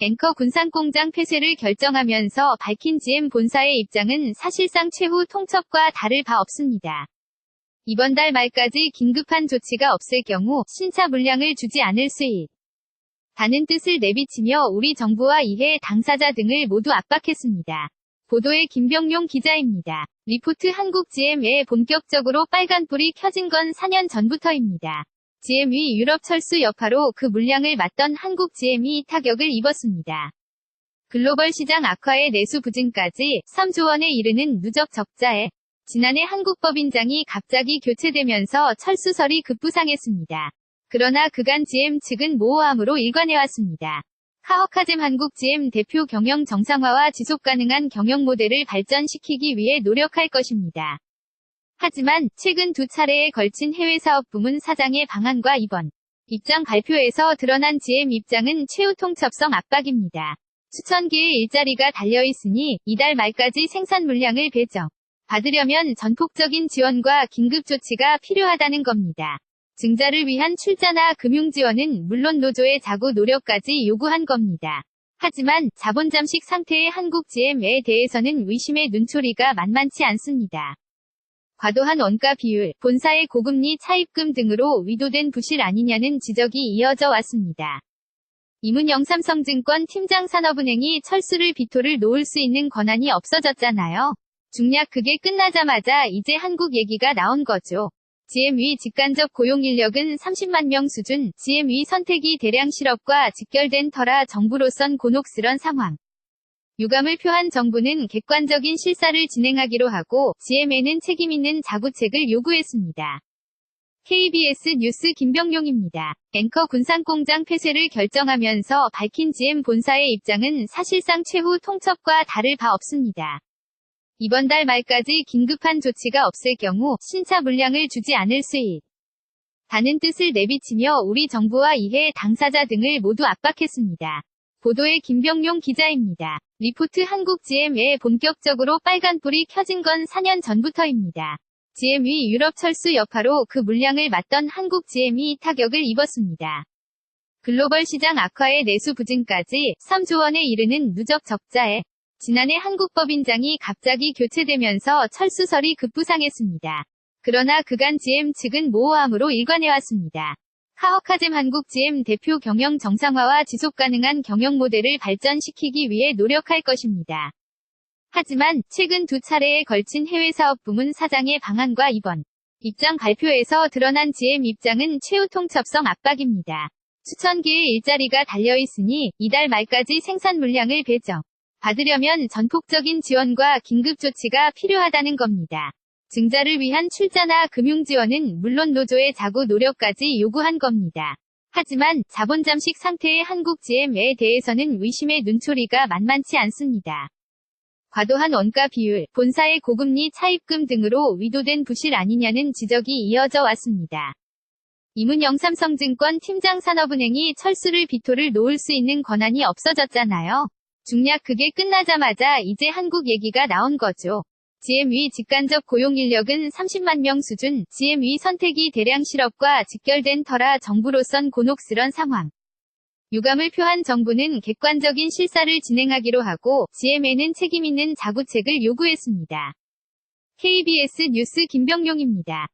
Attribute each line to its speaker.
Speaker 1: 앵커 군산공장 폐쇄를 결정하면서 밝힌 GM 본사의 입장은 사실상 최후 통첩과 다를 바 없습니다. 이번 달 말까지 긴급한 조치가 없을 경우 신차 물량을 주지 않을 수 있다는 뜻을 내비치며 우리 정부와 이해 당사자 등을 모두 압박했습니다. 보도에 김병용 기자입니다. 리포트 한국 GM에 본격적으로 빨간불이 켜진 건 4년 전부터입니다. GM이 유럽 철수 여파로 그 물량을 맡던 한국 GM이 타격을 입었습니다. 글로벌 시장 악화에 내수 부진까지 3조 원에 이르는 누적 적자에 지난해 한국 법인장이 갑자기 교체되면서 철수설이 급부상했습니다. 그러나 그간 GM 측은 모호함으로 일관해왔습니다. 카오카잼 한국 GM 대표 경영 정상화와 지속가능한 경영 모델을 발전시키기 위해 노력할 것입니다. 하지만 최근 두 차례에 걸친 해외 사업 부문 사장의 방한과 이번 입장 발표에서 드러난 GM 입장은 최후 통첩성 압박입니다. 수천 개의 일자리가 달려있으니 이달 말까지 생산 물량을 받으려면 전폭적인 지원과 긴급 조치가 필요하다는 겁니다. 증자를 위한 출자나 금융 지원은 물론 노조의 자구 노력까지 요구한 겁니다. 하지만 자본 잠식 상태의 한국 GM에 대해서는 의심의 눈초리가 만만치 않습니다. 과도한 원가 비율, 본사의 고금리 차입금 등으로 위도된 부실 아니냐는 지적이 이어져 왔습니다. 이문영 삼성증권 팀장 산업은행이 철수를 비토를 놓을 수 있는 권한이 없어졌잖아요. 중략 그게 끝나자마자 이제 한국 얘기가 나온 거죠. GM위 직간접 고용 인력은 30만 명 수준, GM위 선택이 대량 실업과 직결된 터라 정부로선 곤혹스런 상황. 유감을 표한 정부는 객관적인 실사를 진행하기로 하고 GM에는 책임있는 자구책을 요구했습니다. KBS 뉴스 김병용입니다. 앵커 군산공장 폐쇄를 결정하면서 밝힌 GM 본사의 입장은 사실상 최후 통첩과 다를 바 없습니다. 이번 달 말까지 긴급한 조치가 없을 경우 신차 물량을 주지 않을 수 있다는 뜻을 내비치며 우리 정부와 이해 당사자 등을 모두 압박했습니다. 보도에 김병용 기자입니다. 리포트 한국 GM에 본격적으로 빨간불이 켜진 건 4년 전부터입니다. GM이 유럽 철수 여파로 그 물량을 맡던 한국 GM이 타격을 입었습니다. 글로벌 시장 악화에 내수 부진까지 3조 원에 이르는 누적 적자에 지난해 한국 법인장이 갑자기 교체되면서 철수설이 급부상했습니다. 그러나 그간 GM 측은 모호함으로 일관해왔습니다. 카오카잼 한국 GM 대표 경영 정상화와 지속가능한 경영 모델을 발전시키기 위해 노력할 것입니다. 하지만 최근 두 차례에 걸친 해외 사업 부문 사장의 방한과 이번 입장 발표에서 드러난 GM 입장은 최후 통첩성 압박입니다. 수천 개의 일자리가 달려있으니 이달 말까지 생산 물량을 받으려면 전폭적인 지원과 긴급 조치가 필요하다는 겁니다. 증자를 위한 출자나 금융 지원은 물론 노조의 자구 노력까지 요구한 겁니다. 하지만 자본 잠식 상태의 한국 GM에 대해서는 의심의 눈초리가 만만치 않습니다. 과도한 원가 비율, 본사의 고금리 차입금 등으로 위도된 부실 아니냐는 지적이 이어져 왔습니다. 이문영 삼성증권 팀장 산업은행이 철수를 비토를 놓을 수 있는 권한이 없어졌잖아요. 중략 그게 끝나자마자 이제 한국 얘기가 나온 거죠. GM위 직간접 고용 인력은 30만 명 수준, GM위 선택이 대량 실업과 직결된 터라 정부로선 곤혹스런 상황. 유감을 표한 정부는 객관적인 실사를 진행하기로 하고 GM에는 책임있는 자구책을 요구했습니다. KBS 뉴스 김병용입니다.